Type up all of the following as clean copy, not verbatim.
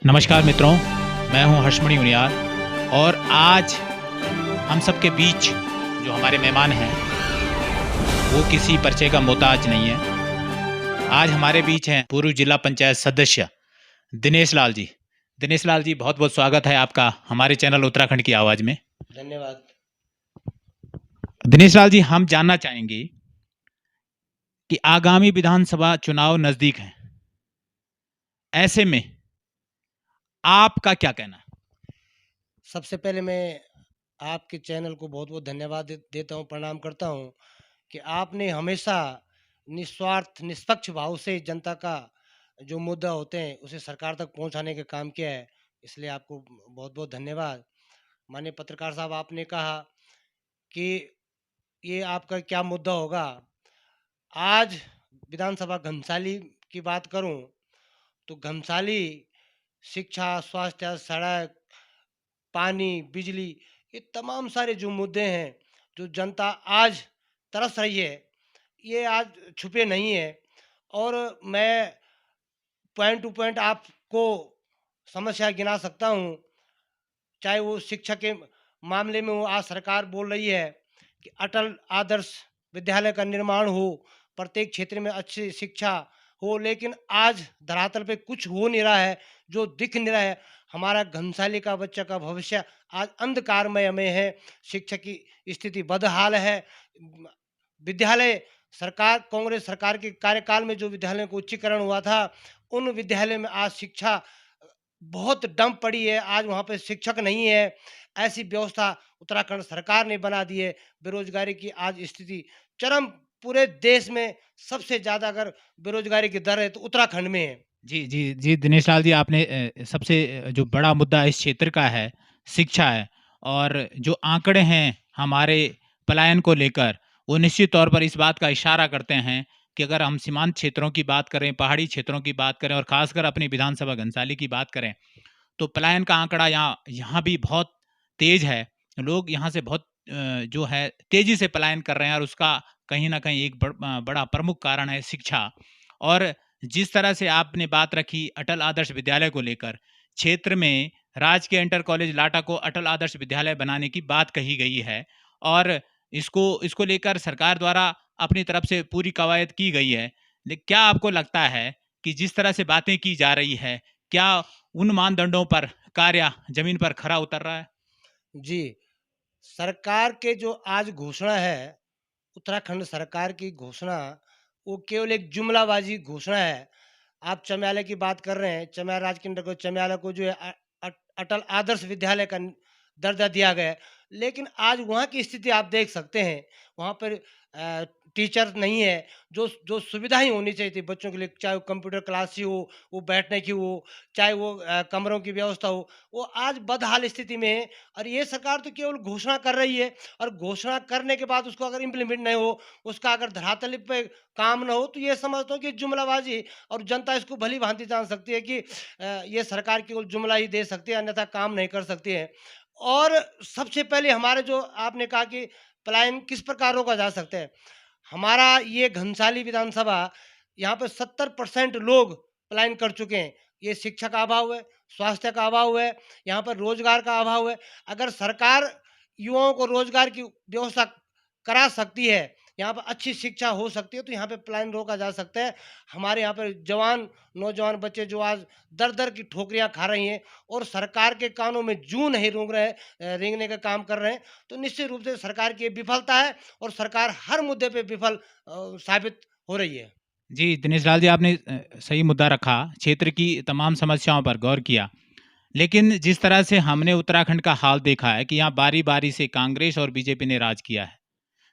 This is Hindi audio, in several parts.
नमस्कार मित्रों, मैं हूं हर्षमणि उनियाल और आज हम सबके बीच जो हमारे मेहमान हैं, वो किसी परिचय का मोहताज नहीं है। आज हमारे बीच हैं पूर्व जिला पंचायत सदस्य दिनेश लाल जी। दिनेश लाल जी, बहुत-बहुत स्वागत है आपका हमारे चैनल उत्तराखंड की आवाज़ में। धन्यवाद। दिनेश लाल जी, हम जानना चाहेंगे कि आगामी विधानसभा चुनाव नज़दीक हैं। ऐसे में आपका क्या कहना है? सबसे पहले मैं आपके चैनल को बहुत-बहुत धन्यवाद देता हूँ, प्रणाम करता हूँ कि आपने हमेशा निस्वार्थ, निष्पक्ष भाव से जनता का जो मुद्दा होते हैं, उसे सरकार तक पहुँचाने का काम किया है। इसलिए आपको बहुत-बहुत धन्यवाद। माननीय पत्रकार साहब, आपने कहा कि ये आपका क्या मुद्दा होगा? आज विधानसभा घनसाली की बात करूँ, तो घनसाली शिक्षा, स्वास्थ्य, सड़क, पानी, बिजली, ये तमाम सारे जो मुद्दे हैं, जो जनता आज तरस रही है, ये आज छुपे नहीं हैं। और मैं पॉइंट टू पॉइंट आपको समस्या गिना सकता हूँ। चाहे वो शिक्षा के मामले में हो, आज सरकार बोल रही है कि अटल आदर्श विद्यालय का निर्माण हो, प्रत्येक क्षेत्र में अच्छी शिक्षा हो, लेकिन आज धरातल पे कुछ हो नहीं रहा है, जो दिख नहीं रहा है। हमारा घनसाली का बच्चा का भविष्य आज अंधकारमय में है, शिक्षा की स्थिति बदहाल है। विद्यालय सरकार, कांग्रेस सरकार के कार्यकाल में जो विद्यालयों को उच्चीकरण हुआ था, उन विद्यालय में आज शिक्षा बहुत डंप पड़ी है, आज वहाँ पे शिक्षक नहीं है। ऐसी व्यवस्था उत्तराखंड सरकार ने बना दी है। बेरोज़गारी की आज स्थिति चरम, पूरे देश में सबसे ज़्यादा अगर बेरोज़गारी की दर है तो उत्तराखंड में है। जी, जी, जी, दिनेश लाल जी, आपने सबसे जो बड़ा मुद्दा इस क्षेत्र का है, शिक्षा है और जो आंकड़े हैं हमारे पलायन को लेकर, वो निश्चित तौर पर इस बात का इशारा करते हैं कि अगर हम सीमांत क्षेत्रों की बात करें, पहाड़ी क्षेत्रों की बात करें और ख़ासकर अपनी विधानसभा घनसाली की बात करें, तो पलायन का आंकड़ा यहाँ यहाँ भी बहुत तेज़ है। लोग यहाँ से बहुत जो है तेज़ी से पलायन कर रहे हैं और उसका कहीं न कहीं एक बड़ा प्रमुख कारण है शिक्षा। और जिस तरह से आपने बात रखी अटल आदर्श विद्यालय को लेकर, क्षेत्र में राजकीय इंटर कॉलेज लाटा को अटल आदर्श विद्यालय बनाने की बात कही गई है और इसको इसको लेकर सरकार द्वारा अपनी तरफ से पूरी कवायद की गई है। क्या आपको लगता है कि जिस तरह से बातें की जा रही है, क्या उन मानदंडों पर कार्य ज़मीन पर खरा उतर रहा है? जी, सरकार के जो आज घोषणा है, उत्तराखंड सरकार की घोषणा, वो केवल एक जुमलाबाज़ी घोषणा है। आप चमियाला की बात कर रहे हैं, चमियाला राजकीय इंटर कॉलेज चमियाला को जो है अटल आदर्श विद्यालय का दर्जा दिया गया है। लेकिन आज वहाँ की स्थिति आप देख सकते हैं, वहाँ पर टीचर नहीं है, जो जो सुविधाएँ होनी चाहिए थी बच्चों के लिए, चाहे वो कंप्यूटर क्लास ही हो, वो बैठने की हो, चाहे वो कमरों की व्यवस्था हो, वो आज बदहाल स्थिति में है। और ये सरकार तो केवल घोषणा कर रही है, और घोषणा करने के बाद उसको अगर इम्प्लीमेंट नहीं हो, उसका अगर धरातल पे काम ना हो, तो ये समझता हूँ कि जुमलाबाज़ी, और जनता इसको भली-भाँति जान सकती है कि ये सरकार केवल जुमला ही दे सकती है, अन्यथा काम नहीं कर सकती है। और सबसे पहले हमारे जो आपने कहा कि पलायन किस प्रकार रोका जा सकता है। हमारा ये घनसाली विधानसभा, यहाँ पे 70% लोग पलायन कर चुके हैं। ये शिक्षा का अभाव है, स्वास्थ्य का अभाव है, यहाँ पर रोज़गार का अभाव है। अगर सरकार युवाओं को रोज़गार की व्यवस्था करा सकती है, यहाँ पर अच्छी शिक्षा हो सकती है, तो यहाँ पे पलायन रोका जा सकता है। हमारे यहाँ पर जवान, नौजवान बच्चे जो आज दर-दर की ठोकरियाँ खा रही हैं और सरकार के कानों में जूं नहीं रेंग रहे, रेंगने का काम कर रहे हैं, तो निश्चित रूप से सरकार की ये विफलता है, और सरकार हर मुद्दे पे विफल साबित हो रही है। जी, दिनेश लाल जी, आपने सही मुद्दा रखा, क्षेत्र की तमाम समस्याओं पर गौर किया। लेकिन जिस तरह से हमने उत्तराखंड का हाल देखा है कि यहाँ बारी-बारी से कांग्रेस और बीजेपी ने राज किया है।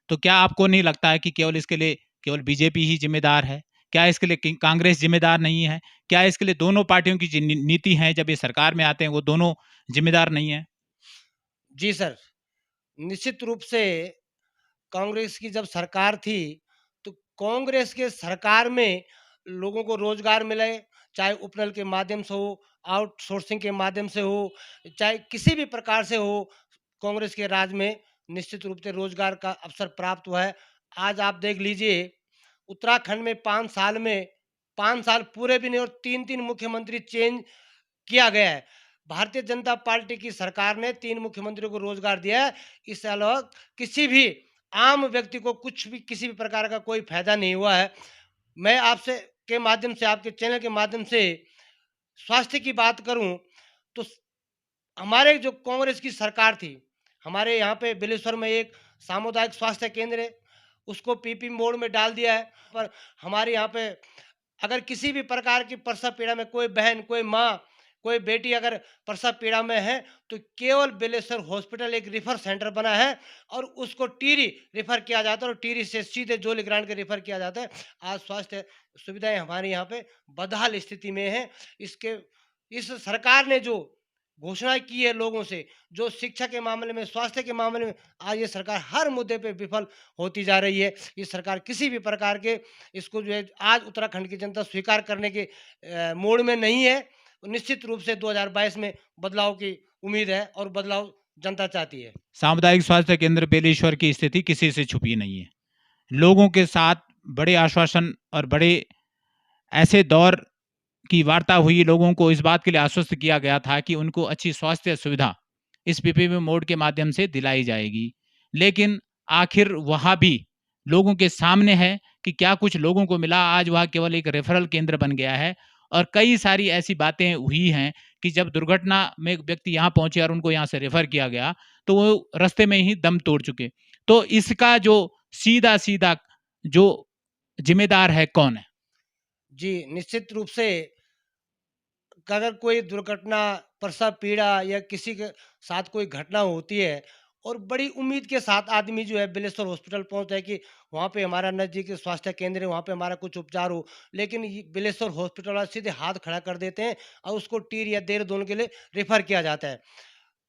तो क्या आपको नहीं लगता है कि केवल इसके लिए केवल बीजेपी ही ज़िम्मेदार है? क्या इसके लिए कि कांग्रेस ज़िम्मेदार नहीं है? क्या इसके लिए दोनों पार्टियों की जो नीति है जब ये सरकार में आते हैं वो दोनों ज़िम्मेदार नहीं है? जी सर, निश्चित रूप से कांग्रेस की जब सरकार थी, तो कांग्रेस के सरकार में लोगों को रोज़गार मिले, चाहे उपनल के माध्यम से हो, आउटसोर्सिंग के माध्यम से हो, चाहे किसी भी प्रकार से हो, कांग्रेस के राज में निश्चित रूप से रोज़गार का अवसर प्राप्त हुआ है। आज आप देख लीजिए, उत्तराखंड में 5 साल में, 5 साल पूरे भी नहीं और 3-3 मुख्यमंत्री चेंज किया गया है। भारतीय जनता पार्टी की सरकार ने 3 मुख्यमंत्रियों को रोज़गार दिया है। इससे अलावा किसी भी आम व्यक्ति को कुछ भी किसी भी प्रकार का कोई फ़ायदा नहीं हुआ है। मैं आपसे के माध्यम से, आपके चैनल के माध्यम से स्वास्थ्य की बात करूँ, तो हमारे जो कांग्रेस की सरकार थी, हमारे यहाँ पे बिलेश्वर में एक सामुदायिक स्वास्थ्य केंद्र है, उसको पीपी मोड में डाल दिया है। पर हमारे यहाँ पे अगर किसी भी प्रकार की प्रसव पीड़ा में कोई बहन, कोई माँ, कोई बेटी अगर प्रसव पीड़ा में है, तो केवल बिलेश्वर हॉस्पिटल एक रिफर सेंटर बना है और उसको टिहरी रिफर किया जाता है और टिहरी से सीधे जोलीग्रांट के रिफर किया जाता है। आज स्वास्थ्य सुविधाएं हमारे यहाँ पे बदहाल स्थिति में है। इसके इस सरकार ने जो घोषणा की है लोगों से, जो शिक्षा के मामले में, स्वास्थ्य के मामले में, आज ये सरकार हर मुद्दे पे विफल होती जा रही है। ये सरकार किसी भी प्रकार के इसको जो है आज उत्तराखंड की जनता स्वीकार करने के मोड़ में नहीं है। निश्चित रूप से 2022 में बदलाव की उम्मीद है और बदलाव जनता चाहती है। सामुदायिक स्वास्थ्य केंद्र बेलेश्वर की स्थिति किसी से छुपी नहीं है। लोगों के साथ बड़े आश्वासन और बड़े ऐसे दौर की वार्ता हुई, लोगों को इस बात के लिए आश्वस्त किया गया था कि उनको अच्छी स्वास्थ्य सुविधा इस पीपीपी मोड के माध्यम से दिलाई जाएगी। लेकिन आखिर वहाँ भी लोगों के सामने है कि क्या कुछ लोगों को मिला। आज वह केवल एक रेफरल केंद्र बन गया है और कई सारी ऐसी बातें हुई हैं कि जब दुर्घटना में एक व्यक्ति यहाँ पहुँचे और उनको यहाँ से रेफर किया गया, तो वो रास्ते में ही दम तोड़ चुके। तो इसका जो सीधा-सीधा जो ज़िम्मेदार है, कौन है? जी, निश्चित रूप से अगर कोई दुर्घटना, प्रसव पीड़ा या किसी के साथ कोई घटना होती है और बड़ी उम्मीद के साथ आदमी जो है बिलेश्वर हॉस्पिटल पहुंचता है कि वहाँ पे हमारा नज़दीकी स्वास्थ्य केंद्र है, वहाँ पे हमारा कुछ उपचार हो। लेकिन ये बिलेश्वर हॉस्पिटल वाले सीधे हाथ खड़ा कर देते हैं और उसको टिहरी या देहरादून के लिए रेफर किया जाता है।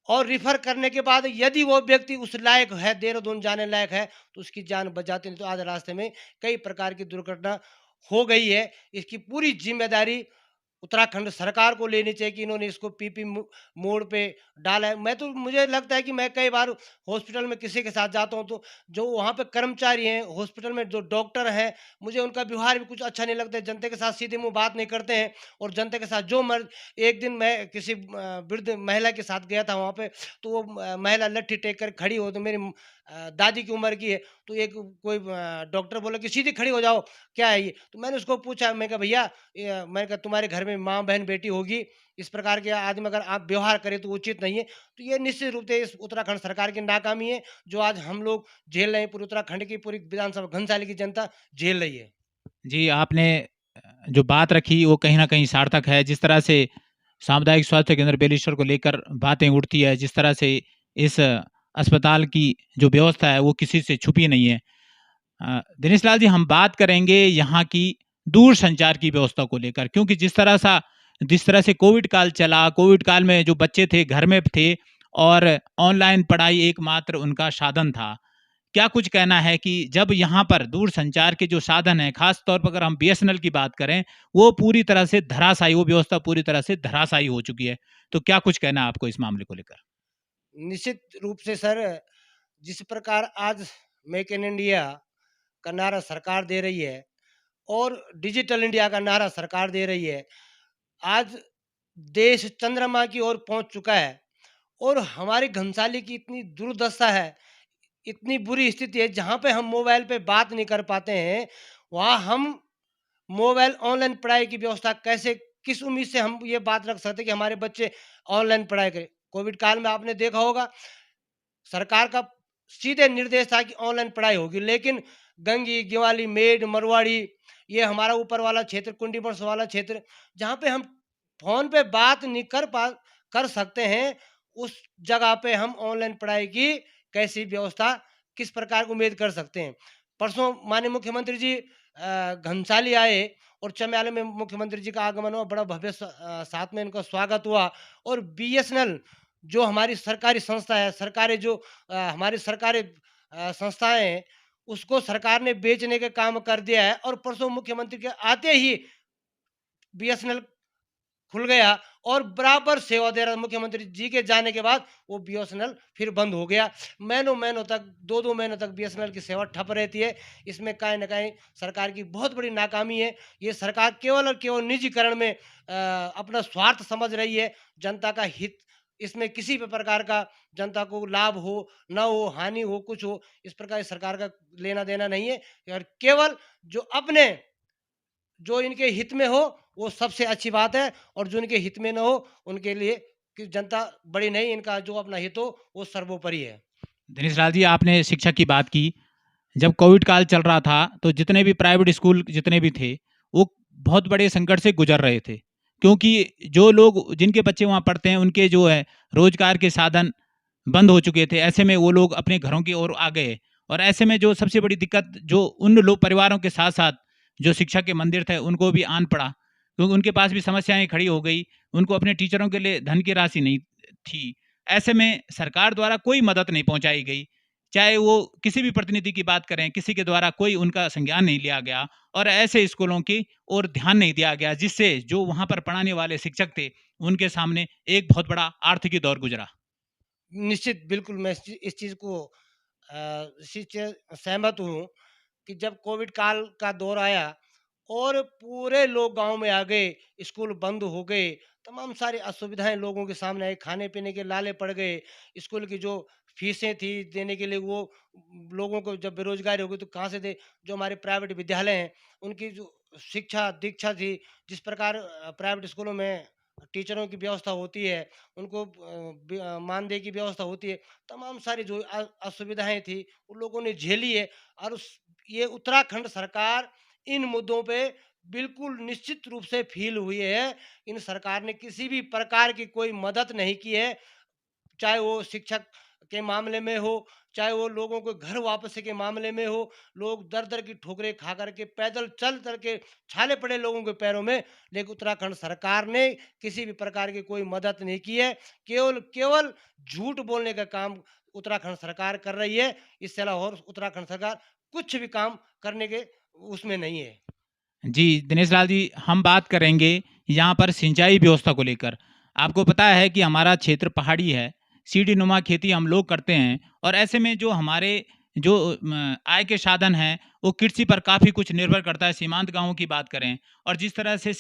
और रेफर करने के बाद यदि वो व्यक्ति उस लायक है, देहरादून जाने लायक है, तो उसकी जान बच जाती, नहीं तो आज रास्ते में कई प्रकार की दुर्घटना हो गई है। इसकी पूरी जिम्मेदारी उत्तराखंड सरकार को लेनी चाहिए कि इन्होंने इसको पीपी मोड पे डाला है। मैं तो मुझे लगता है कि मैं कई बार हॉस्पिटल में किसी के साथ जाता हूँ, तो जो वहाँ पे कर्मचारी हैं, हॉस्पिटल में जो डॉक्टर हैं, मुझे उनका व्यवहार भी कुछ अच्छा नहीं लगता है। जनता के साथ सीधे मुँह बात नहीं करते हैं और जनता के साथ जो मर्ज़। एक दिन मैं किसी वृद्ध महिला के साथ गया था वहाँ पे, तो वो महिला लट्ठी टेक कर खड़ी हो, तो मेरी दादी की उम्र की है, तो एक कोई डॉक्टर बोला कि सीधी खड़ी हो जाओ, क्या है ये? तो मैंने उसको पूछा, मैं कहा भैया, मैंने कहा तुम्हारे घर में माँ बहन बेटी होगी, इस प्रकार के आदमी अगर आप व्यवहार करें तो उचित नहीं है। तो ये निश्चित रूप से इस उत्तराखंड सरकार की नाकामी है, जो आज हम लोग झेल रहे हैं, पूरे उत्तराखंड की पूरी विधानसभा घनसाली की जनता झेल रही है। जी, आपने जो बात रखी वो कहीं न कहीं सार्थक है। जिस तरह से सामुदायिक स्वास्थ्य केंद्र बेलेश्वर को लेकर बातें उठती है, जिस तरह से इस अस्पताल की जो व्यवस्था है वो किसी से छुपी नहीं है। दिनेश लाल जी, हम बात करेंगे यहाँ की दूरसंचार की व्यवस्था को लेकर, क्योंकि जिस तरह से कोविड काल चला, कोविड काल में जो बच्चे थे घर में थे और ऑनलाइन पढ़ाई एकमात्र उनका साधन था। क्या कुछ कहना है कि जब यहाँ पर दूरसंचार के जो साधन हैं, खास तौर पर अगर हम बीएसएनएल की बात करें, वो पूरी तरह से धराशायी, वो व्यवस्था पूरी तरह से धराशायी हो चुकी है। तो क्या कुछ कहना है आपको इस मामले को लेकर? निश्चित रूप से सर, जिस प्रकार आज मेक इन इंडिया का नारा सरकार दे रही है और डिजिटल इंडिया का नारा सरकार दे रही है, आज देश चंद्रमा की ओर पहुंच चुका है और हमारी घनसाली की इतनी दुर्दशा है, इतनी बुरी स्थिति है, जहाँ पे हम मोबाइल पे बात नहीं कर पाते हैं, वहाँ हम मोबाइल ऑनलाइन पढ़ाई की व्यवस्था कैसे, किस उम्मीद से हम ये बात रख सकते हैं कि हमारे बच्चे ऑनलाइन पढ़ाई करें। कोविड काल में आपने देखा होगा, सरकार का सीधे निर्देश था कि ऑनलाइन पढ़ाई होगी, लेकिन गंगी, ग्वाली, मेड, मरवाड़ी, ये हमारा ऊपर वाला क्षेत्र, कुंडी बरस वाला क्षेत्र, जहाँ पे हम फ़ोन पे बात नहीं कर सकते हैं, उस जगह पे हम ऑनलाइन पढ़ाई की कैसी व्यवस्था, किस प्रकार की उम्मीद कर सकते हैं। परसों माननीय मुख्यमंत्री जी घनसाली आए और चम्याले में मुख्यमंत्री जी का आगमन हुआ, बड़ा भव्य साथ में इनका स्वागत हुआ और बीएसएनएल जो हमारी सरकारी संस्था है, सरकारी जो हमारी सरकारी संस्थाएँ हैं, उसको सरकार ने बेचने का काम कर दिया है और परसों मुख्यमंत्री के आते ही बीएसएनएल खुल गया और बराबर सेवा दे रहा था। मुख्यमंत्री जी के जाने के बाद वो बीएसएनएल फिर बंद हो गया। महीनों-महीनों तक 2-2 महीनों तक बीएसएनएल की सेवा ठप रहती है। इसमें कहीं न कहीं सरकार की बहुत बड़ी नाकामी है। ये सरकार केवल और केवल निजीकरण में अपना स्वार्थ समझ रही है। जनता का हित इसमें किसी भी प्रकार का जनता को लाभ हो, ना हो, हानि हो, कुछ हो, इस प्रकार सरकार का लेना-देना नहीं है। और केवल जो अपने जो इनके हित में हो, वो सबसे अच्छी बात है, और जो इनके हित में ना हो, उनके लिए कि जनता बड़ी नहीं, इनका जो अपना हित हो, वो सर्वोपरि है। दिनेश लाल जी, आपने शिक्षा की बात की। जब कोविड काल चल रहा था, तो जितने भी प्राइवेट स्कूल जितने भी थे, वो बहुत बड़े संकट से गुज़र रहे थे। क्योंकि जो लोग जिनके बच्चे वहाँ पढ़ते हैं, उनके जो है रोज़गार के साधन बंद हो चुके थे। ऐसे में वो लोग अपने घरों की ओर आ गए, और ऐसे में जो सबसे बड़ी दिक्कत जो उन लोग परिवारों के साथ-साथ जो शिक्षा के मंदिर थे, उनको भी आन पड़ा। क्योंकि उनके पास भी समस्याएँ खड़ी हो गई। उनको अपने टीचरों के लिए धन की राशि नहीं थी। ऐसे में सरकार द्वारा कोई मदद नहीं पहुँचाई गई। चाहे वो किसी भी प्रतिनिधि की बात करें, किसी के द्वारा कोई उनका संज्ञान नहीं लिया गया, और ऐसे स्कूलों की ओर ध्यान नहीं दिया गया, जिससे जो वहाँ पर पढ़ाने वाले शिक्षक थे, उनके सामने एक बहुत बड़ा आर्थिक दौर गुज़रा। निश्चित, बिल्कुल मैं इस चीज़ को इस चीज़ से सहमत हूँ कि जब कोविड काल का दौर आया और पूरे लोग गाँव में आ गए, स्कूल बंद हो गए, तमाम सारी असुविधाएँ लोगों के सामने आई, खाने-पीने के लाले पड़ गए, स्कूल की जो फीसें थी देने के लिए वो लोगों को जब बेरोज़गारी हो गई तो कहाँ से दें? जो हमारे प्राइवेट विद्यालय हैं, उनकी जो शिक्षा, दीक्षा थी, जिस प्रकार प्राइवेट स्कूलों में टीचरों की व्यवस्था होती है, उनको मानदेय की व्यवस्था होती है, तमाम सारी जो असुविधाएँ थी, उन लोगों ने झेली है। और ये उत्तराखंड सरकार इन मुद्दों पे बिल्कुल निश्चित रूप से फ़ील हुई है। इन सरकार ने किसी भी प्रकार की कोई मदद नहीं की है, चाहे वो शिक्षक के मामले में हो, चाहे वो लोगों को घर वापसी के मामले में हो, लोग दर-दर की ठोकरें खा कर के पैदल चल के छाले पड़े लोगों के पैरों में, लेकिन उत्तराखंड सरकार ने किसी भी प्रकार की कोई मदद नहीं की है। केवल केवल झूठ बोलने का काम उत्तराखंड सरकार कर रही है। इसके अलावा और उत्तराखंड सरकार कुछ भी काम करने के उसमें नहीं है। जी, दिनेश लाल जी, हम बात करेंगे यहाँ पर सिंचाई व्यवस्था को लेकर। आपको पता है कि हमारा क्षेत्र पहाड़ी है, सीढ़ी-नुमा खेती हम लोग करते हैं, और ऐसे में जो हमारे जो आय के साधन हैं, वो कृषि पर काफ़ी कुछ निर्भर करता है, सीमांत गाँवों की बात करें। और जिस तरह से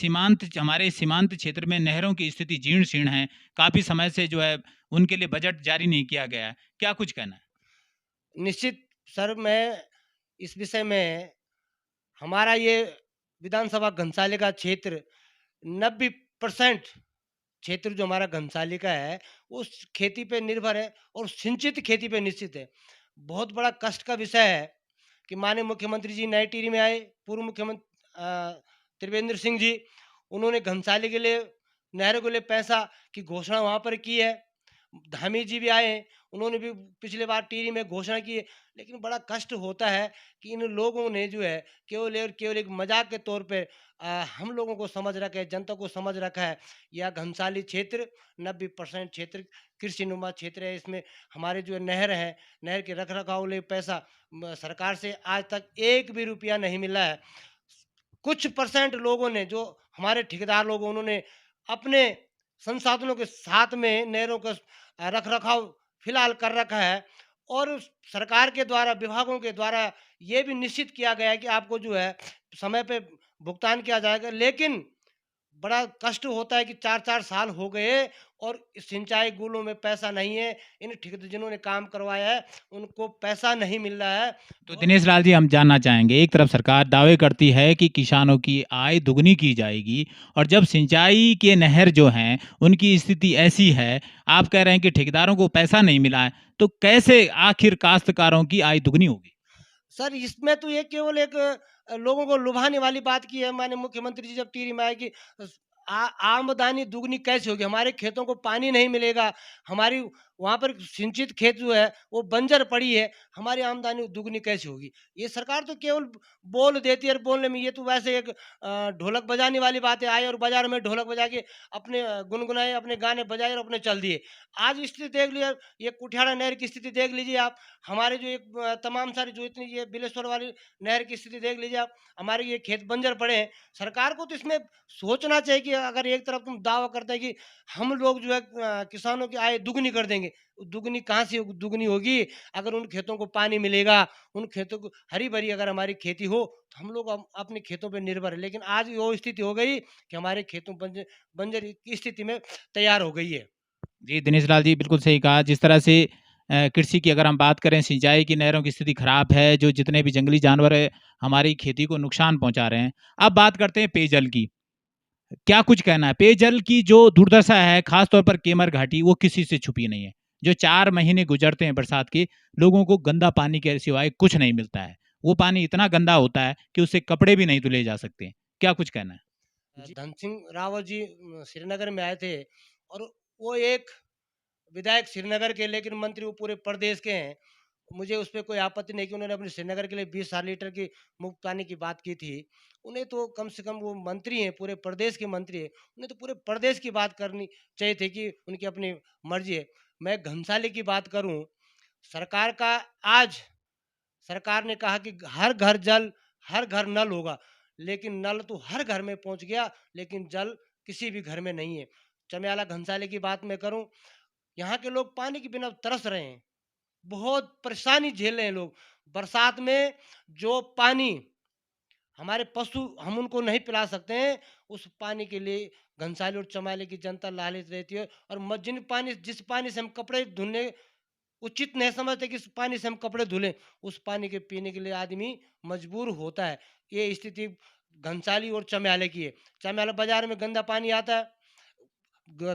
हमारे सीमांत क्षेत्र में नहरों की स्थिति जीर्ण-शीर्ण है, काफ़ी समय से जो है, उनके लिए बजट जारी नहीं किया गया है। क्या कुछ कहना है? निश्चित सर, मैं इस विषय में हमारा ये विधानसभा घनसाली का क्षेत्र 90% क्षेत्र जो हमारा घनसाली का है, वो खेती पे निर्भर है और सिंचित खेती पे निश्चित है। बहुत बड़ा कष्ट का विषय है कि माननीय मुख्यमंत्री जी नए टिहरी में आए, पूर्व मुख्यमंत्री त्रिवेंद्र सिंह जी, उन्होंने घनसाली के लिए, नहरों के लिए पैसा की घोषणा वहाँ पर की है। धामी जी भी आए हैं, उन्होंने भी पिछले बार टिहरी में घोषणा की है, लेकिन बड़ा कष्ट होता है कि इन लोगों ने जो है केवल एक मज़ाक के तौर पे हम लोगों को समझ रखा है, जनता को समझ रखा है। यह घनसाली क्षेत्र 90% क्षेत्र कृषिनुमा क्षेत्र है। इसमें हमारे जो नहर है, नहर के रख-रखाव के लिए पैसा सरकार से आज तक एक भी रुपया नहीं मिला है। कुछ परसेंट लोगों ने, जो हमारे ठेकेदार लोग हैं, उन्होंने अपने संसाधनों के साथ में नहरों का रख-रखाव फिलहाल कर रखा है, और सरकार के द्वारा, विभागों के द्वारा ये भी निश्चित किया गया है कि आपको जो है समय पे भुगतान किया जाएगा। लेकिन बड़ा कष्ट होता है कि 4-4 साल हो गए और इस सिंचाई गुलों में पैसा नहीं है। इन ठेकेदार जिन्होंने काम करवाया है, उनको पैसा नहीं मिल रहा है। तो बहुत दिनेश लाल जी, हम जानना चाहेंगे, एक तरफ सरकार दावे करती है कि किसानों की आय दुगनी की जाएगी, और जब सिंचाई के नहर जो हैं उनकी स्थिति ऐसी है, आप कह रहे हैं कि ठेकेदारों को पैसा नहीं मिला है, तो कैसे आखिर काश्तकारों की आय दुगनी होगी? सर, इसमें तो ये केवल एक लोगों को लुभाने वाली बात की है। माननीय मुख्यमंत्री जी जब टिहरी में आए कि अस आ आमदनी दुगनी कैसे होगी? हमारे खेतों को पानी नहीं मिलेगा, हमारी वहाँ पर सिंचित खेत जो है वो बंजर पड़ी है, हमारी आमदनी दुगनी कैसे होगी? ये सरकार तो केवल बोल देती है और बोलने में ये तो वैसे एक ढोलक बजाने वाली बात है, आए और बाज़ार में ढोलक बजा के अपने गुनगुनाए, अपने गाने बजाए और अपने चल दिए। आज स्थिति देख लिया, ये कुठियाड़ा नहर की स्थिति देख लीजिए आप, हमारे जो एक तमाम सारी जो इतनी ये बिलेश्वर वाली नहर की स्थिति देख लीजिए आप, हमारे ये खेत बंजर पड़े हैं। सरकार को तो इसमें सोचना चाहिए कि अगर एक तरफ तुम दावा करते हैं कि हम लोग जो है किसानों की आय दुगनी कर देंगे, दुगनी कहाँ से दुगनी होगी? अगर उन खेतों को पानी मिलेगा, उन खेतों को हरी-भरी अगर हमारी खेती हो, तो हम लोग अपने खेतों पे निर्भर हैं। लेकिन आज वो स्थिति हो गई कि हमारे खेतों बंजर की स्थिति में तैयार हो गई है। जी, दिनेश लाल जी बिल्कुल सही कहा। जिस तरह से कृषि की अगर हम बात करें, सिंचाई की नहरों की स्थिति खराब है, जो जितने भी जंगली जानवर हैं, हमारी खेती को नुकसान पहुँचा रहे हैं। अब बात करते हैं पेयजल की। क्या कुछ कहना है? पेयजल की जो दुर्दशा है, ख़ास तौर पर केमर घाटी, वो किसी से छुपी नहीं है। जो 4 महीने गुज़रते हैं बरसात के, लोगों को गंदा पानी के सिवाय कुछ नहीं मिलता है। वो पानी इतना गंदा होता है कि उससे कपड़े भी नहीं धुले जा सकते। क्या कुछ कहना है? धन सिंह रावत जी श्रीनगर में आए थे और वो एक विधायक श्रीनगर के, लेकिन मंत्री वो पूरे प्रदेश के हैं। मुझे उस पे कोई आपत्ति नहीं कि उन्होंने अपने श्रीनगर के लिए 20 लीटर की मुफ्त पानी की बात की थी। उन्हें तो कम से कम, वो मंत्री हैं, पूरे प्रदेश के मंत्री हैं, उन्हें तो पूरे प्रदेश की बात करनी चाहिए थी कि उनकी अपनी मर्ज़ी है। मैं घंसाली की बात करूँ, सरकार का आज सरकार ने कहा कि हर घर जल, हर घर नल होगा, लेकिन नल तो हर घर में पहुँच गया, लेकिन जल किसी भी घर में नहीं है। चमियाला घंसाली की बात मैं करूँ, यहाँ के लोग पानी के बिना तरस रहे हैं। बहुत परेशानी झेल रहे हैं लोग। बरसात में जो पानी हमारे पशु, हम उनको नहीं पिला सकते हैं, उस पानी के लिए घंसाली और चमाली की जनता लालच रहती है। और जिस पानी से हम कपड़े धुलने उचित नहीं समझते कि इस पानी से हम कपड़े धुलें, उस पानी के पीने के लिए आदमी मजबूर होता है। ये स्थिति घंसाली और चमियाले की है। चमियाला बाज़ार में गंदा पानी आता है,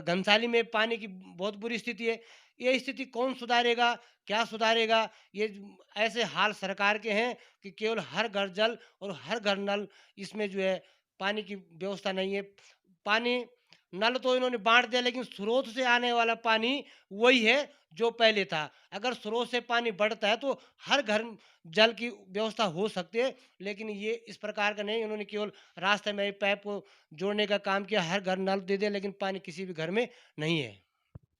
घनसाली में पानी की बहुत बुरी स्थिति है। ये स्थिति कौन सुधारेगा, क्या सुधारेगा? ये ऐसे हाल सरकार के हैं कि केवल हर घर जल और हर घर नल, इसमें जो है पानी की व्यवस्था नहीं है। पानी नल तो इन्होंने बाँट दिया, लेकिन स्रोत से आने वाला पानी वही है जो पहले था। अगर स्रोत से पानी बढ़ता है तो हर घर जल की व्यवस्था हो सकती है, लेकिन ये इस प्रकार का नहीं। इन्होंने केवल रास्ते में पाइप को जोड़ने का काम किया, हर घर नल दे दिया, लेकिन पानी किसी भी घर में नहीं है।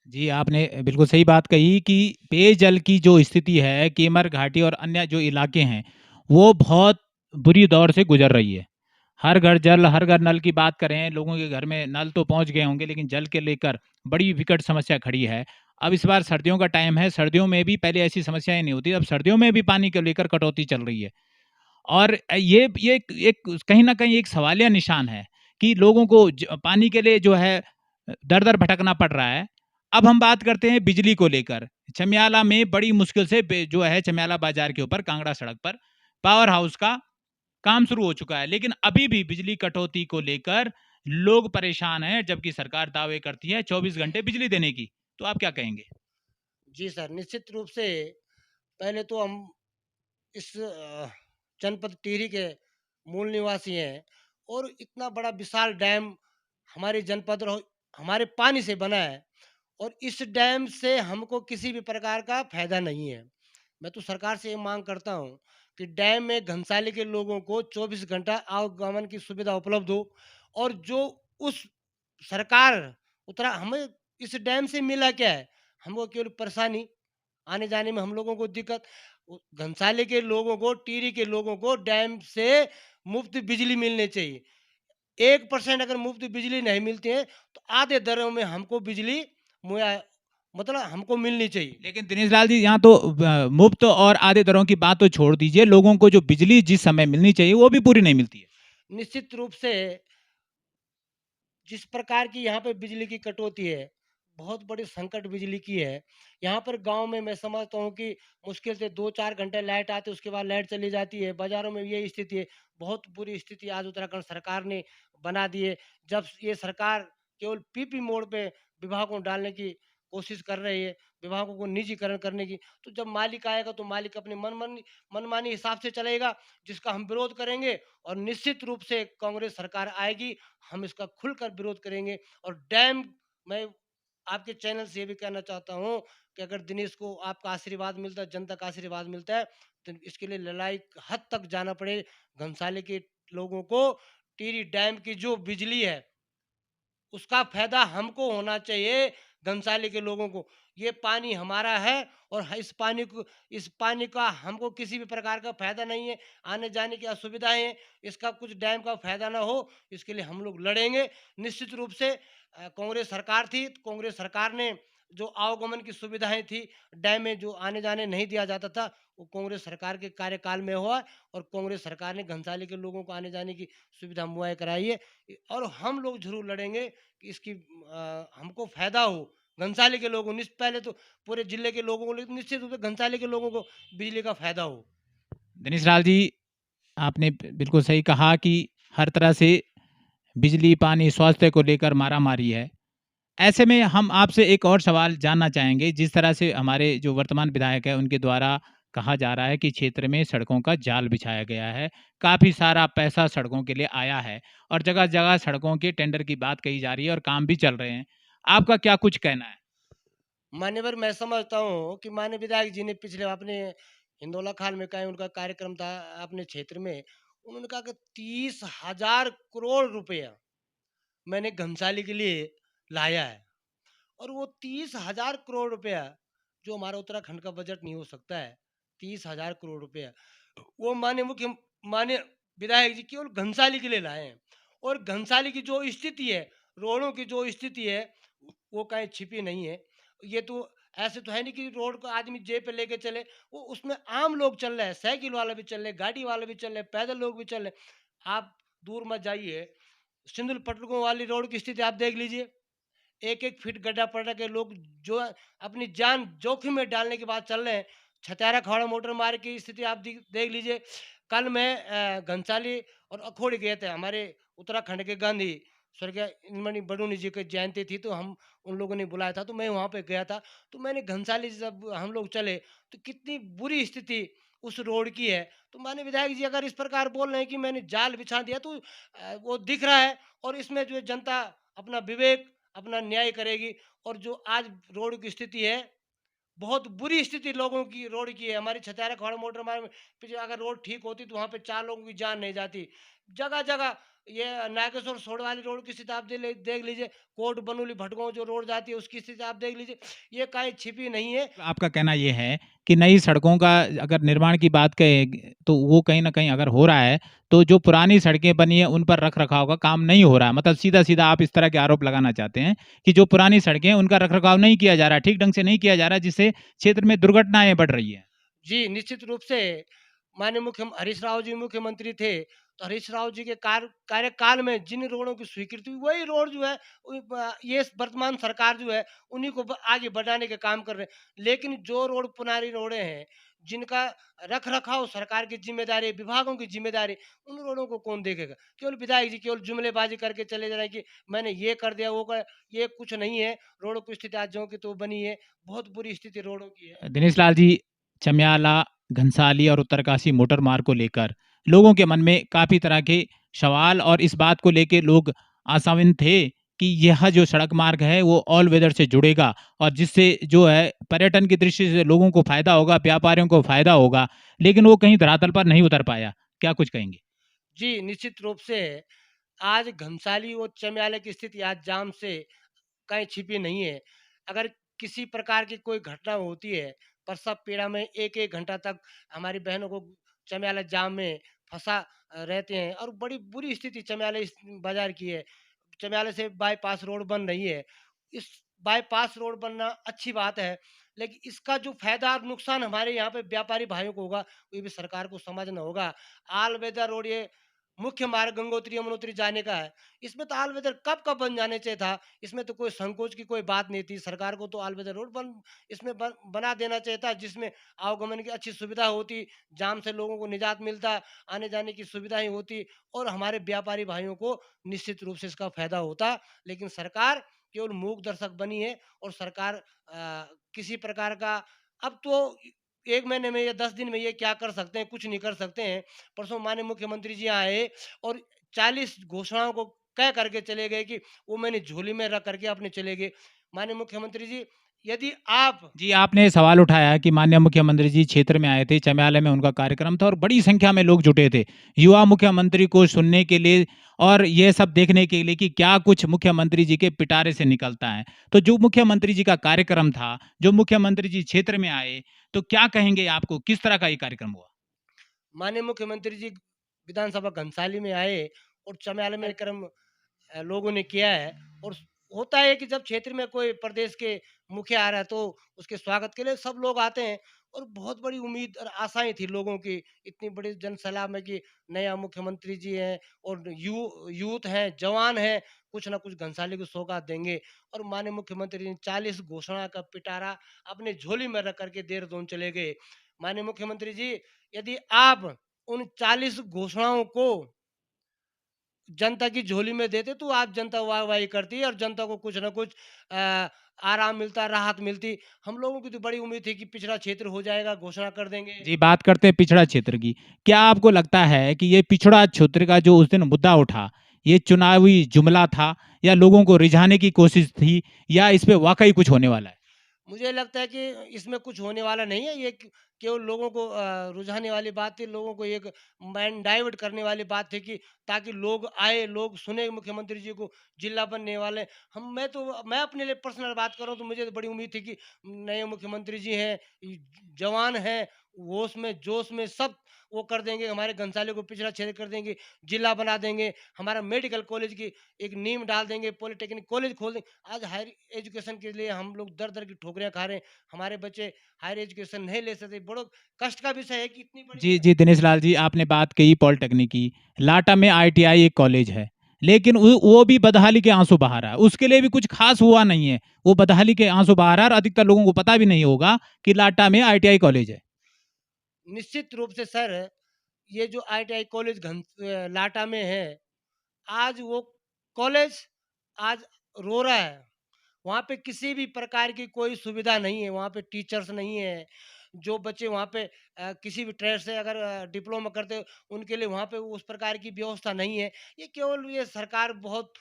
जी, आपने बिल्कुल सही बात कही कि पेयजल की जो स्थिति है, केमर घाटी और अन्य जो इलाके हैं, वो बहुत बुरी दौर से गुज़र रही है। हर घर जल, हर घर नल की बात करें, लोगों के घर में नल तो पहुँच गए होंगे, लेकिन जल के लेकर बड़ी विकट समस्या खड़ी है। अब इस बार सर्दियों का टाइम है, सर्दियों में भी पहले ऐसी समस्याएँ नहीं होती, अब सर्दियों में भी पानी को लेकर कटौती चल रही है। और ये एक एक कहीं न कहीं एक सवालिया निशान है कि लोगों को पानी के लिए जो है दर-दर भटकना पड़ रहा है। अब हम बात करते हैं बिजली को लेकर। चमियाला में बड़ी मुश्किल से जो है चमियाला बाज़ार के ऊपर कांगड़ा सड़क पर पावर हाउस का काम शुरू हो चुका है, लेकिन अभी भी बिजली कटौती को लेकर लोग परेशान हैं, जबकि सरकार दावे करती है 24 घंटे बिजली देने की। तो आप क्या कहेंगे? जी सर, निश्चित रूप से पहले तो हम इस जनपद टिहरी के मूल निवासी हैं और इतना बड़ा विशाल डैम हमारे जनपद और हमारे पानी से बना है, और इस डैम से हमको किसी भी प्रकार का फ़ायदा नहीं है। मैं तो सरकार से ये माँग करता हूँ कि डैम में घंसाली के लोगों को 24 घंटा आवागमन की सुविधा उपलब्ध हो, और जो उस सरकार उतरा हमें इस डैम से मिला क्या है? हमको केवल परेशानी, आने-जाने में हम लोगों को दिक्कत। घंसाली के लोगों को, टिहरी के लोगों को डैम से मुफ़्त बिजली मिलनी चाहिए। 1% अगर मुफ़्त बिजली नहीं मिलती है, तो आधे दरों में हमको बिजली मुहैया, मतलब हमको मिलनी चाहिए। लेकिन दिनेश लाल जी, यहाँ तो मुफ्त और आधे दरों की बात तो छोड़ दीजिए, लोगों को जो बिजली जिस समय मिलनी चाहिए, वो भी पूरी नहीं मिलती है। निश्चित रूप से जिस प्रकार की यहाँ पे बिजली की कटौती है, बहुत बड़ी संकट बिजली की है। यहाँ पर गाँव में मैं समझता हूँ कि मुश्किल से 2-4 घंटे लाइट आती है, उसके बाद लाइट चली जाती है। बाज़ारों में ये स्थिति है। बहुत बुरी स्थिति आज उत्तराखंड सरकार ने बना दी है। जब ये सरकार केवल पीपी मोड पे विभागों को डालने की कोशिश कर रही है, विभागों को निजीकरण करने की, तो जब मालिक आएगा तो मालिक अपनी मनमानी हिसाब से चलेगा, जिसका हम विरोध करेंगे। और निश्चित रूप से कांग्रेस सरकार आएगी, हम इसका खुलकर विरोध करेंगे। और डैम में आपके चैनल से ये भी कहना चाहता हूँ कि अगर दिनेश को आपका आशीर्वाद मिलता है, जनता का आशीर्वाद मिलता है, तो इसके लिए लड़ाई हद तक जाना पड़े। घनसाली के लोगों को टिहरी डैम की जो बिजली है, उसका फ़ायदा हमको होना चाहिए, घनसाली के लोगों को। ये पानी हमारा है और इस पानी का हमको किसी भी प्रकार का फ़ायदा नहीं है, आने-जाने की असुविधाएँ हैं, इसका कुछ डैम का फ़ायदा ना हो, इसके लिए हम लोग लड़ेंगे। निश्चित रूप से कांग्रेस सरकार थी, तो कांग्रेस सरकार ने जो आवागमन की सुविधाएँ थी, डैम में जो आने-जाने नहीं दिया जाता था, वो कांग्रेस सरकार के कार्यकाल में हुआ और कांग्रेस सरकार ने घनसाली के लोगों को आने-जाने की सुविधा मुहैया कराई है। और हम लोग ज़रूर लड़ेंगे कि इसकी हमको फ़ायदा हो। घनसाली के लोगों पहले तो पूरे ज़िले के लोगों को, लेकिन निश्चित रूप से घनसाली के लोगों को बिजली का फ़ायदा हो। दिनेश लाल जी, आपने बिल्कुल सही कहा कि हर तरह से बिजली, पानी, स्वास्थ्य को लेकर मारामारी है। ऐसे में हम आपसे एक और सवाल जानना चाहेंगे, जिस तरह से हमारे जो वर्तमान विधायक हैं, उनके द्वारा कहा जा रहा है कि क्षेत्र में सड़कों का जाल बिछाया गया है। काफ़ी सारा पैसा सड़कों के लिए आया है और जगह-जगह सड़कों के टेंडर की बात कही जा रही है और काम भी चल रहे हैं। आपका क्या कुछ कहना है? मान्यवर मैं समझता हूँ कि माननीय विधायक जी ने पिछले अपने हिंदोला खाल में कहीं उनका कार्यक्रम था अपने क्षेत्र में, उन्होंने कहा कि 30,000 करोड़ रुपया मैंने घनसाली के लिए लाया है। और वो 30,000 करोड़ रुपया जो हमारा उत्तराखंड का बजट नहीं हो सकता है, 30,000 करोड़ रुपया वो माननीय विधायक जी केवल घनसाली के लिए लाए हैं। और घनसाली की जो स्थिति है, रोडों की जो स्थिति है, वो कहीं छिपी नहीं है। ये तो ऐसे तो है नहीं कि रोड को आदमी जेब पे लेके चले, वो उसमें आम लोग चल रहे हैं, साइकिल वाला भी चल रहे, गाड़ी वाले भी चल रहे, पैदल लोग भी चल रहे। आप दूर मत जाइए, सिंदुल पटलगों वाली रोड की स्थिति आप देख लीजिए। एक-एक फीट गड्ढा पड़ रहा है, लोग जो अपनी जान जोखिम में डालने के बाद चल रहे हैं। छतेरा खाड़ा मोटर मार्ग की स्थिति आप देख लीजिए। कल मैं घनसाली और अखोड़ी गए थे, हमारे उत्तराखंड के गांधी स्वर्गीय इंद्रमणि बडूनी जी की जयंती थी, तो हम उन लोगों ने बुलाया था, तो मैं वहाँ पे गया था। तो मैंने घनसाली से जब हम लोग चले, तो कितनी बुरी स्थिति उस रोड की है। तो माननीय विधायक जी अगर इस प्रकार बोल रहे हैं कि मैंने जाल बिछा दिया, तो वो दिख रहा है और इसमें जो है जनता अपना विवेक, अपना न्याय करेगी। और जो आज रोड की स्थिति है, बहुत बुरी स्थिति लोगों की रोड की है। हमारी छतारा खौड़ मोटर मार्ग में पीछे अगर रोड ठीक होती तो वहाँ पे 4 लोगों की जान नहीं जाती। जगह-जगह ये नागेश्वर सोड वाली रोड की स्थिति आप देख लीजिए, कोट बनूली भटगांव जो रोड जाती है उसकी स्थिति आप देख लीजिए। ये कहीं छिपी नहीं है। आपका कहना ये है कि नई सड़कों का अगर निर्माण की बात करें, तो वो कहीं न कहीं अगर हो रहा है, तो जो पुरानी सड़कें बनी हैं, उन पर रख-रखाव का काम नहीं हो रहा है। मतलब सीधा-सीधा आप इस तरह के आरोप लगाना चाहते हैं कि जो पुरानी सड़कें हैं, उनका रख-रखाव नहीं किया जा रहा है, ठीक ढंग से नहीं किया जा रहा है, जिससे क्षेत्र में दुर्घटनाएँ बढ़ रही हैं। जी, निश्चित रूप से माननीय हरीश राव जी मुख्यमंत्री थे, तो हरीश राव जी के कार्यकाल में जिन रोडों की स्वीकृति हुई, वही रोड जो है ये वर्तमान सरकार जो है, उन्हीं को आगे बढ़ाने के काम कर रहे हैं। लेकिन जो रोड पुरानी रोडें हैं, जिनका रख रखाव सरकार की जिम्मेदारी, विभागों की जिम्मेदारी, उन रोडों को कौन देखेगा? केवल विधायक जी केवल जुमलेबाजी करके चले जा रहे हैं कि मैंने ये कर दिया, वो कर, ये कुछ नहीं है। रोडों की स्थिति आज ज्यों की त्यों बनी है, बहुत बुरी स्थिति रोडों की है। दिनेश लाल जी, चमियाला, घनसाली और उत्तरकाशी मोटर मार्ग को लेकर लोगों के मन में काफ़ी तरह के सवाल और इस बात को लेके लोग आशावान थे कि यह जो सड़क मार्ग है वो ऑल वेदर से जुड़ेगा और जिससे जो है पर्यटन की दृष्टि से लोगों को फ़ायदा होगा, व्यापारियों को फ़ायदा होगा, लेकिन वो कहीं धरातल पर नहीं उतर पाया। क्या कुछ कहेंगे? जी, निश्चित रूप से आज घनसाली और चमियाले की स्थिति आज जाम से कहीं छिपी नहीं है। अगर किसी प्रकार की कोई घटना होती है, प्रसव पीड़ा में 1-1 घंटा तक हमारी बहनों को चमियाला जाम में फँसा रहते हैं और बड़ी बुरी स्थिति चमियाले इस बाज़ार की है। चमियाले से बाईपास रोड बन रही है। इस बाईपास रोड बनना अच्छी बात है, लेकिन इसका जो फ़ायदा और नुकसान हमारे यहाँ पे व्यापारी भाइयों को होगा, ये भी सरकार को समझना होगा। ऑल वेदर रोड ये मुख्य मार्ग गंगोत्री, यमुनोत्री जाने का है। इसमें तो ऑल वेदर कब का बन जाने चाहिए था। इसमें तो कोई संकोच की कोई बात नहीं थी। सरकार को तो ऑल वेदर रोड इसमें बना देना चाहिए था, जिसमें आवागमन की अच्छी सुविधा होती, जाम से लोगों को निजात मिलता, आने-जाने की सुविधाएँ होती और हमारे व्यापारी भाइयों को निश्चित रूप से इसका फ़ायदा होता। लेकिन सरकार केवल मूक दर्शक बनी है और सरकार किसी प्रकार का अब तो 1 महीने में या 10 दिन में ये क्या कर सकते हैं, कुछ नहीं कर सकते हैं। परसों माननीय मुख्यमंत्री जी आए और 40 घोषणाओं को कह करके चले गए कि वो मैंने झोली में रख करके अपने चले गए। माननीय मुख्यमंत्री जी, यदि आप जी, आपने सवाल उठाया कि माननीय मुख्यमंत्री जी क्षेत्र में आए थे, चम्याले में उनका कार्यक्रम था और बड़ी संख्या में लोग जुटे थे, युवा मुख्यमंत्री को सुनने के लिए और ये सब देखने के लिए कि क्या कुछ मुख्यमंत्री जी के पिटारे से निकलता है। तो जो मुख्यमंत्री जी का कार्यक्रम था, जो मुख्यमंत्री जी क्षेत्र में आए, तो क्या कहेंगे आपको किस तरह का ये कार्यक्रम हुआ? माननीय मुख्यमंत्री जी विधानसभा घनसाली में आए और चम्याल में कार्यक्रम लोगों ने किया है। और होता है कि जब क्षेत्र में कोई प्रदेश के मुखिया आ रहा है तो उसके स्वागत के लिए सब लोग आते हैं। और बहुत बड़ी उम्मीद और आशाएं थी लोगों की, इतनी बड़ी जनसलाह में कि नया मुख्यमंत्री जी हैं और यूथ हैं, जवान हैं, कुछ ना कुछ घनसाली को सौगात देंगे। और माननीय मुख्यमंत्री ने 40 घोषणा का पिटारा अपने झोली में रख करके देहरादून चले गए। माननीय मुख्यमंत्री जी, यदि आप उन 40 घोषणाओं को जनता की झोली में देते तो आज जनता वाह-वाही करती और जनता को कुछ न कुछ आराम मिलता, राहत मिलती। हम लोगों की तो बड़ी उम्मीद थी कि पिछड़ा क्षेत्र हो जाएगा, घोषणा कर देंगे। जी, बात करते हैं पिछड़ा क्षेत्र की। क्या आपको लगता है कि ये पिछड़ा क्षेत्र का जो उस दिन मुद्दा उठा, ये चुनावी जुमला था या लोगों को रिझाने की कोशिश थी या इस पे वाक़ई कुछ होने वाला है? मुझे लगता है कि इसमें कुछ होने वाला नहीं है। ये केवल लोगों को रुझाने वाली बात थी, लोगों को एक माइंड डाइवर्ट करने वाली बात थी कि ताकि लोग आए, लोग सुने मुख्यमंत्री जी को जिला बनने वाले। हम मैं अपने लिए पर्सनल बात कर रहा हूँ तो मुझे तो बड़ी उम्मीद थी कि नए मुख्यमंत्री जी हैं, जवान हैं, होश में, जोश में सब वो कर देंगे, हमारे घनसाली को पिछड़ा क्षेत्र कर देंगे, जिला बना देंगे, हमारा मेडिकल कॉलेज की एक नींव डाल देंगे, पॉलिटेक्निक कॉलेज खोल देंगे। आज हायर एजुकेशन के लिए हम लोग दर-दर की ठोकरें खा रहे हैं। हमारे बच्चे हायर एजुकेशन नहीं ले सकते। बड़ो कष्ट का विषय है कि इतनी बड़ी जी, जी, दिनेश लाल जी, आपने बात कही पॉलिटेक्निक की। लाटा में आईटीआई एक कॉलेज है, लेकिन वो भी बदहाली के आँसू बहा रहा है। उसके लिए भी कुछ ख़ास हुआ नहीं है। वो बदहाली के आँसू बहा रहा है और अधिकतर लोगों को पता भी नहीं होगा कि लाटा में आईटीआई कॉलेज है। निश्चित रूप से सर, ये जो आईटीआई कॉलेज लाटा में है, आज वो कॉलेज आज रो रहा है। वहाँ पे किसी भी प्रकार की कोई सुविधा नहीं है, वहाँ पे टीचर्स नहीं है। जो बच्चे वहाँ पे किसी भी ट्रेड से अगर डिप्लोमा करते हैं, उनके लिए वहाँ पे उस प्रकार की व्यवस्था नहीं है। ये केवल ये सरकार बहुत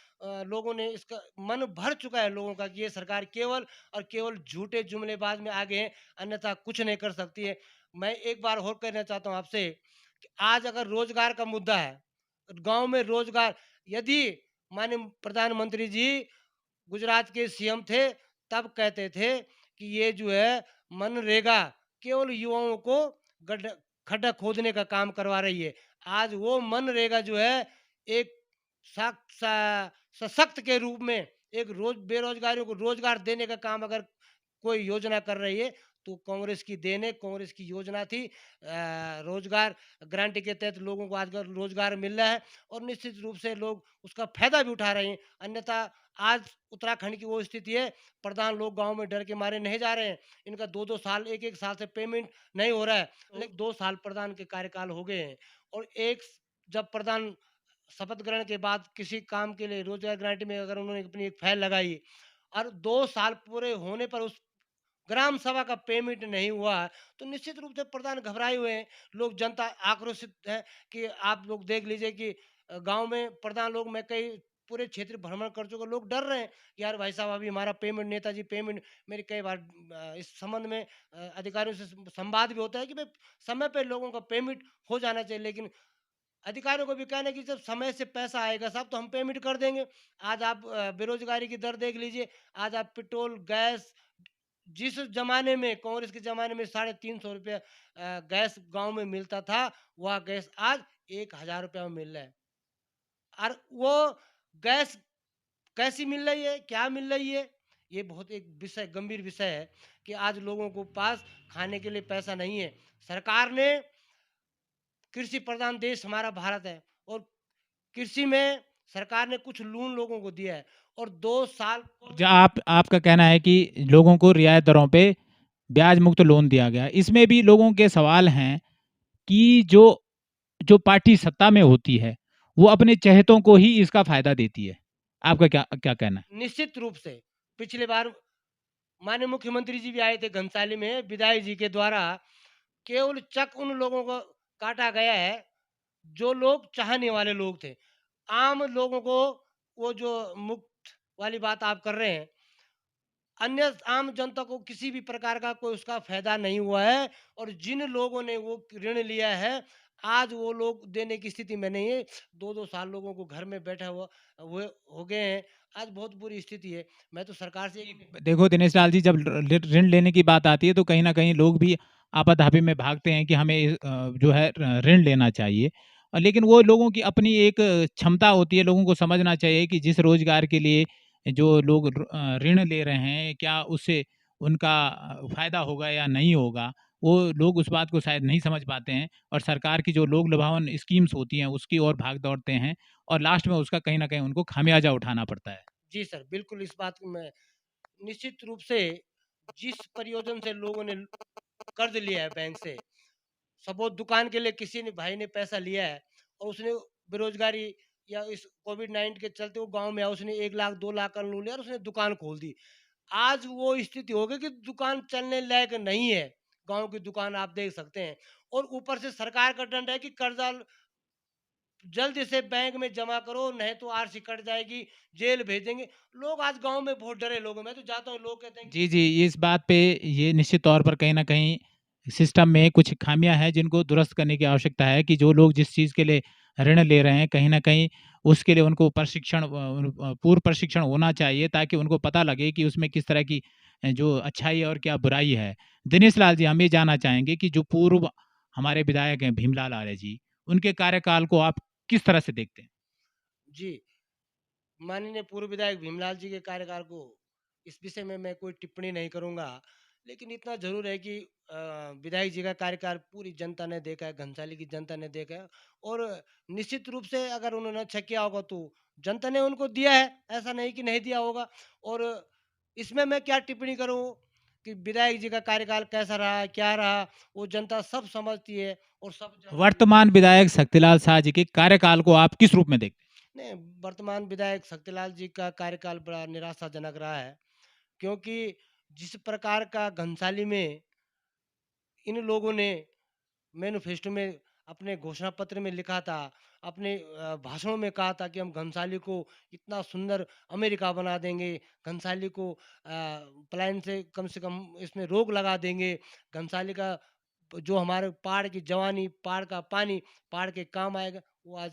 लोगों ने इसका मन भर चुका है लोगों का कि ये सरकार केवल और केवल झूठे जुमलेबाज में आगे है, अन्यथा कुछ नहीं कर सकती है। मैं एक बार और कहना चाहता हूँ आपसे कि आज अगर रोज़गार का मुद्दा है, गाँव में रोज़गार यदि माननीय प्रधानमंत्री जी गुजरात के सीएम थे, तब कहते थे कि ये जो है मनरेगा केवल युवाओं को गड्ढा खड्डा खोदने का काम करवा रही है। आज वो मनरेगा जो है एक सशक्त के रूप में एक बेरोजगारियों को रोजगार देने का काम अगर कोई योजना कर रही है तो कांग्रेस की देन है, कांग्रेस की योजना थी। रोजगार गारंटी के तहत लोगों को आज रोजगार मिल रहा है और निश्चित रूप से लोग उसका फायदा भी उठा रहे हैं। अन्यथा आज उत्तराखंड की वो स्थिति है, प्रधान लोग गांव में डर के मारे नहीं जा रहे हैं। इनका 2-2 साल, 1-1 साल से पेमेंट नहीं हो रहा है। लेकिन 2 साल प्रधान के कार्यकाल हो गए हैं और जब प्रधान शपथ ग्रहण के बाद किसी काम के लिए रोजगार गारंटी में अगर उन्होंने अपनी एक फाइल लगाई और 2 साल पूरे होने पर उस ग्राम सभा का पेमेंट नहीं हुआ है, तो निश्चित रूप से प्रधान घबराए हुए हैं। लोग जनता आक्रोशित है कि आप लोग देख लीजिए कि गाँव में प्रधान लोग, मैं कई पूरे क्षेत्र भ्रमण कर चुका, लोग डर रहे हैं कि यार भाई साहब अभी हमारा पेमेंट, नेताजी पेमेंट। मेरी कई बार इस संबंध में अधिकारियों से संवाद भी होता है कि भाई समय पे लोगों का पेमेंट हो जाना चाहिए। लेकिन अधिकारियों को भी कहना है कि जब समय से पैसा आएगा साहब तो हम पेमेंट कर देंगे। आज आप बेरोज़गारी की दर देख लीजिए, आज आप पेट्रोल, गैस, जिस ज़माने में कांग्रेस के ज़माने में ₹350 गैस गाँव में मिलता था, वह गैस आज ₹1000 में मिल रहा है। और वो गैस कैसी मिल रही है, क्या मिल रही है? ये बहुत एक विषय, गंभीर विषय है कि आज लोगों को पास खाने के लिए पैसा नहीं है। सरकार ने, कृषि प्रधान देश हमारा भारत है और कृषि में सरकार ने कुछ लोन लोगों को दिया है और 2 साल जो आपका कहना है कि लोगों को रियायत दरों पे ब्याज मुक्त लोन दिया गया। इसमें भी लोगों के सवाल हैं कि जो जो पार्टी सत्ता में होती है, वो अपने चहेतों को ही इसका फ़ायदा देती है। आपका क्या क्या कहना है? निश्चित रूप से पिछली बार माननीय मुख्यमंत्री जी भी आए थे घनसाली में, विदाई जी के द्वारा केवल चक उन लोगों को काटा गया है जो लोग चाहने वाले लोग थे। आम लोगों को वो जो मुफ्त वाली बात आप कर रहे हैं, अन्य आम जनता को किसी भी प्रकार का कोई उसका फ़ायदा नहीं हुआ है और जिन लोगों ने वो ऋण लिया है, आज वो लोग देने की स्थिति में नहीं है। 2-2 साल लोगों को घर में बैठा हुआ हुए हो गए हैं। आज बहुत बुरी स्थिति है। मैं तो सरकार से जी, एक देखो दिनेश लाल जी, जब ऋण लेने की बात आती है तो कहीं न कहीं लोग भी आपाधापी में भागते हैं कि हमें जो है ऋण लेना चाहिए। लेकिन वो लोगों की अपनी एक क्षमता होती है, लोगों को समझना चाहिए कि जिस रोज़गार के लिए जो लोग ऋण ले रहे हैं, क्या उससे उनका फ़ायदा होगा या नहीं होगा? वो लोग उस बात को शायद नहीं समझ पाते हैं और सरकार की जो लोक लुभावन स्कीम्स होती हैं, उसकी ओर भाग दौड़ते हैं और लास्ट में उसका कहीं न कहीं उनको खामियाज़ा उठाना पड़ता है। जी सर, बिल्कुल इस बात में निश्चित रूप से जिस प्रयोजन से लोगों ने कर्ज़ लिया है बैंक से, सपोज़ दुकान के लिए किसी ने भाई ने पैसा लिया है और उसने बेरोज़गारी या इस कोविड-19 के चलते वो गाँव में आया, उसने 1 लाख 2 लाख का लोन लिया और उसने दुकान खोल दी। आज वो स्थिति हो गई कि दुकान चलने लायक नहीं है। गाँव की दुकान आप देख सकते हैं और ऊपर से सरकार का दंड है कि कर्ज़ा जल्द से बैंक में जमा करो, नहीं तो आरसी कट जाएगी, जेल भेजेंगे। लोग आज गाँव में बहुत डरे लोग हैं। मैं तो जाता हूँ, लोग कहते हैं कि जी, जी, इस बात पे ये निश्चित तौर पर कहीं न कहीं सिस्टम में कुछ खामियाँ हैं जिनको दुरुस्त करने की आवश्यकता है कि जो लोग जिस चीज़ के लिए ऋण ले रहे हैं, कहीं न कहीं उसके लिए उनको पूर्व प्रशिक्षण होना चाहिए ताकि उनको पता लगे कि उसमें किस तरह की जो अच्छाई है और क्या बुराई है। दिनेश लाल जी, हम ये जानना चाहेंगे कि जो पूर्व हमारे विधायक हैं भीमलाल आर्य जी, उनके कार्यकाल को आप किस तरह से देखते हैं? जी, माननीय पूर्व विधायक भीमलाल जी के कार्यकाल को इस विषय में मैं कोई टिप्पणी नहीं करूँगा। लेकिन इतना ज़रूर है कि विधायक जी का कार्यकाल पूरी जनता ने देखा है, घनसाली की जनता ने देखा है और निश्चित रूप से अगर उन्होंने अच्छा किया होगा तो जनता ने उनको दिया है, ऐसा नहीं कि नहीं दिया होगा। और इसमें मैं क्या टिप्पणी करूँ कि विधायक जी का कार्यकाल कैसा रहा, क्या रहा, वो जनता सब समझती है और सब जानती है। वर्तमान विधायक शक्तिलाल शाह जी के कार्यकाल को आप किस रूप में देखते हैं? नहीं, वर्तमान विधायक शक्तिलाल जी का कार्यकाल बड़ा निराशाजनक रहा है, क्योंकि जिस प्रकार का घंसाली में इन लोगों ने मैनिफेस्टो में अपने घोषणा पत्र में लिखा था, अपने भाषणों में कहा था कि हम घंसाली को इतना सुंदर अमेरिका बना देंगे, घंसाली को पलायन से कम इसमें रोक लगा देंगे, घंसाली का जो हमारे पहाड़ की जवानी, पहाड़ का पानी, पहाड़ के काम आएगा, वो आज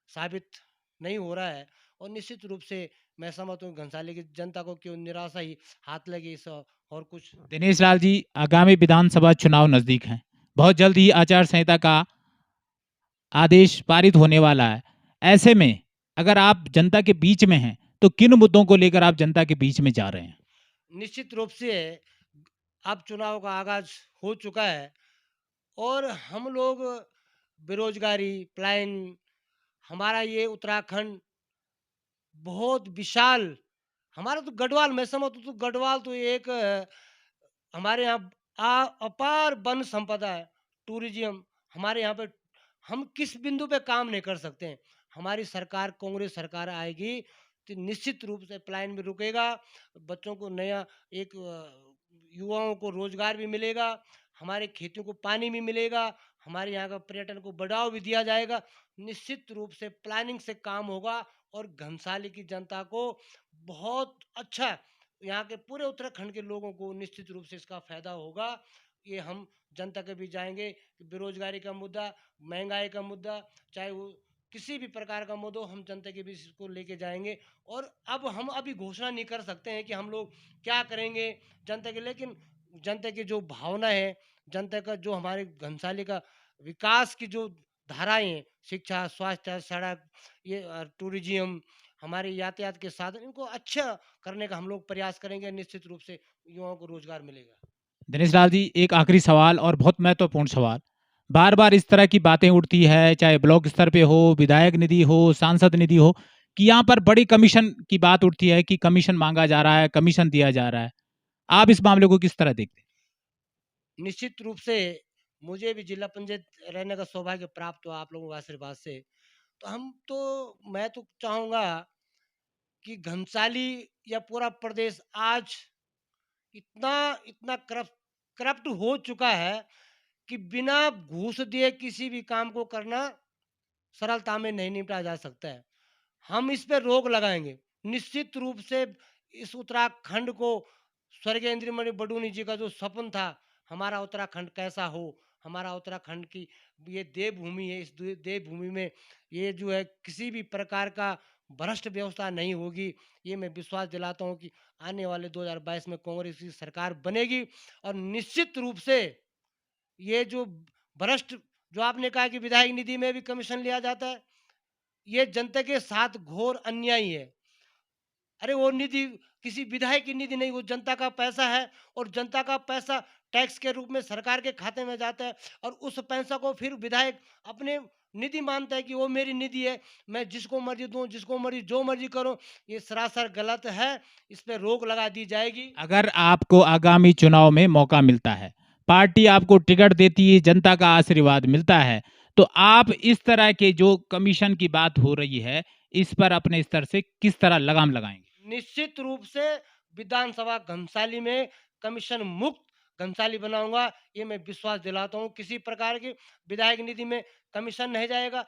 साबित नहीं हो रहा है। और निश्चित रूप से मैं समझता हूँ घंसाली की जनता को क्यों निराशा ही हाथ लगी इस और कुछ। दिनेश लाल जी, आगामी विधानसभा चुनाव नज़दीक हैं। बहुत जल्द ही आचार संहिता का आदेश पारित होने वाला है। ऐसे में अगर आप जनता के बीच में हैं, तो किन मुद्दों को लेकर आप जनता के बीच में जा रहे हैं? निश्चित रूप से अब चुनाव का आगाज हो चुका है और हम लोग बेरोजगारी, पलायन, हमारा ये उत्तराखंड बहुत विशाल, हमारा तो गढ़वाल, मैं समझता हूँ तो गढ़वाल तो एक हमारे यहाँ अपार वन संपदा है, टूरिज्म हमारे यहाँ पे हम किस बिंदु पे काम नहीं कर सकते हैं। हमारी सरकार, कांग्रेस सरकार आएगी तो निश्चित रूप से पलायन भी रुकेगा, बच्चों को नया एक युवाओं को रोजगार भी मिलेगा, हमारे खेतों को पानी भी मिलेगा, हमारे यहाँ का पर्यटन को बढ़ावा भी दिया जाएगा। निश्चित रूप से प्लानिंग से काम होगा और घनसाली की जनता को बहुत अच्छा, यहाँ के पूरे उत्तराखंड के लोगों को निश्चित रूप से इसका फायदा होगा। ये हम जनता के बीच जाएंगे कि बेरोजगारी का मुद्दा, महंगाई का मुद्दा, चाहे वो किसी भी प्रकार का मुद्दा हो, हम जनता के बीच इसको लेके जाएंगे। और अब हम अभी घोषणा नहीं कर सकते हैं कि हम लोग क्या करेंगे जनता के, लेकिन जनता की जो भावना है, जनता का जो हमारे घनसाली का विकास की जो धाराएं हैं, शिक्षा, स्वास्थ्य, सड़क, ये टूरिज्म, हमारे यातायात के साधन, इनको अच्छा करने का हम लोग प्रयास करेंगे। निश्चित रूप से युवाओं को रोजगार मिलेगा। दिनेश लाल जी, एक आखिरी सवाल और बहुत महत्वपूर्ण सवाल। बार-बार इस तरह की बातें उठती है, चाहे ब्लॉक स्तर पे हो, विधायक निधि हो, सांसद निधि हो, कि यहाँ पर बड़ी कमीशन की बात उठती है कि कमीशन माँगा जा रहा है, कमीशन दिया जा रहा है। आप इस मामले को किस तरह देखते हैं? निश्चित रूप से मुझे भी जिला पंचायत रहने का सौभाग्य प्राप्त हुआ आप लोगों के आशीर्वाद से। तो मैं तो चाहूँगा कि घनसाली या पूरा प्रदेश आज इतना इतना करप्ट हो चुका है कि बिना घूस दिए किसी भी काम को करना सरलता में नहीं निपटा जा सकता है। हम इस पे रोक लगाएँगे। निश्चित रूप से इस उत्तराखंड को स्वर्गीय इंद्रमणि बडूनी जी का जो सपन था, हमारा उत्तराखंड कैसा हो, हमारा उत्तराखंड की ये देवभूमि है, इस देवभूमि में ये जो है किसी भी प्रकार का भ्रष्ट व्यवस्था नहीं होगी। ये मैं विश्वास दिलाता हूँ कि आने वाले 2022 में कांग्रेस की सरकार बनेगी और निश्चित रूप से ये जो भ्रष्ट, जो आपने कहा कि विधायक निधि में भी कमीशन लिया जाता है, ये जनता के साथ घोर अन्याय है। अरे वो निधि किसी विधायक की निधि नहीं, वो जनता का पैसा है और जनता का पैसा टैक्स के रूप में सरकार के खाते में जाता है और उस पैसा को फिर विधायक अपने निधि मानता है कि वो मेरी निधि है, मैं जिसको मर्जी दूं, जिसको मर्जी जो मर्जी करूं। ये सरासर गलत है, इस पे रोक लगा दी जाएगी। अगर आपको आगामी चुनाव में मौका मिलता है, पार्टी आपको टिकट देती है, जनता का आशीर्वाद मिलता है, तो आप इस तरह के जो कमीशन की बात हो रही है, इस पर अपने स्तर से किस तरह लगाम लगाएंगे? निश्चित रूप से विधानसभा घनसाली में कमीशन मुक्त घनसाली बनाऊंगा, ये मैं विश्वास दिलाता हूँ। किसी प्रकार की विधायक निधि में कमीशन नहीं जाएगा।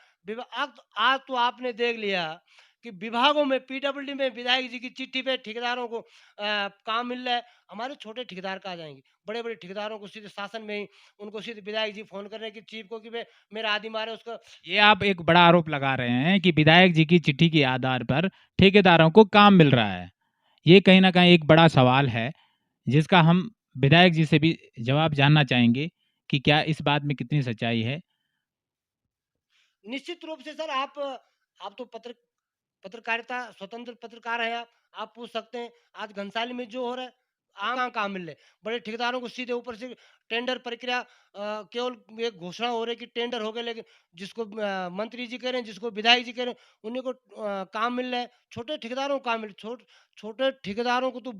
आज आज तो आपने देख लिया कि विभागों में पीडब्ल्यूडी में विधायक जी की चिट्ठी पे ठेकेदारों को काम मिल रहा है। हमारे छोटे ठेकेदार कहाँ जाएंगे? बड़े बड़े ठेकेदारों को सीधे शासन में ही उनको सीधे विधायक जी फोन कर रहे हैं कि चीफ को कि मेरा आदमी मारे उसका। ये आप एक बड़ा आरोप लगा रहे हैं कि विधायक जी की चिट्ठी के आधार पर ठेकेदारों को काम मिल रहा है। ये कहीं न कहीं एक बड़ा सवाल है, जिसका हम विधायक जी से भी जवाब जानना चाहेंगे कि क्या इस बात में कितनी सच्चाई है? निश्चित रूप से सर, आप तो पत्रकारिता स्वतंत्र पत्रकार हैं आप पूछ सकते हैं। आज घनसाली में जो हो रहा है, आम काम मिल रहे हैं। बड़े ठेकेदारों को सीधे ऊपर से टेंडर प्रक्रिया, केवल एक घोषणा हो रही है कि टेंडर हो गया, लेकिन जिसको मंत्री जी कह रहे हैं, जिसको विधायक जी कह रहे हैं, उन्हीं को काम मिल रहा है। छोटे ठेकेदारों को काम मिल, छोटे ठेकेदारों को तो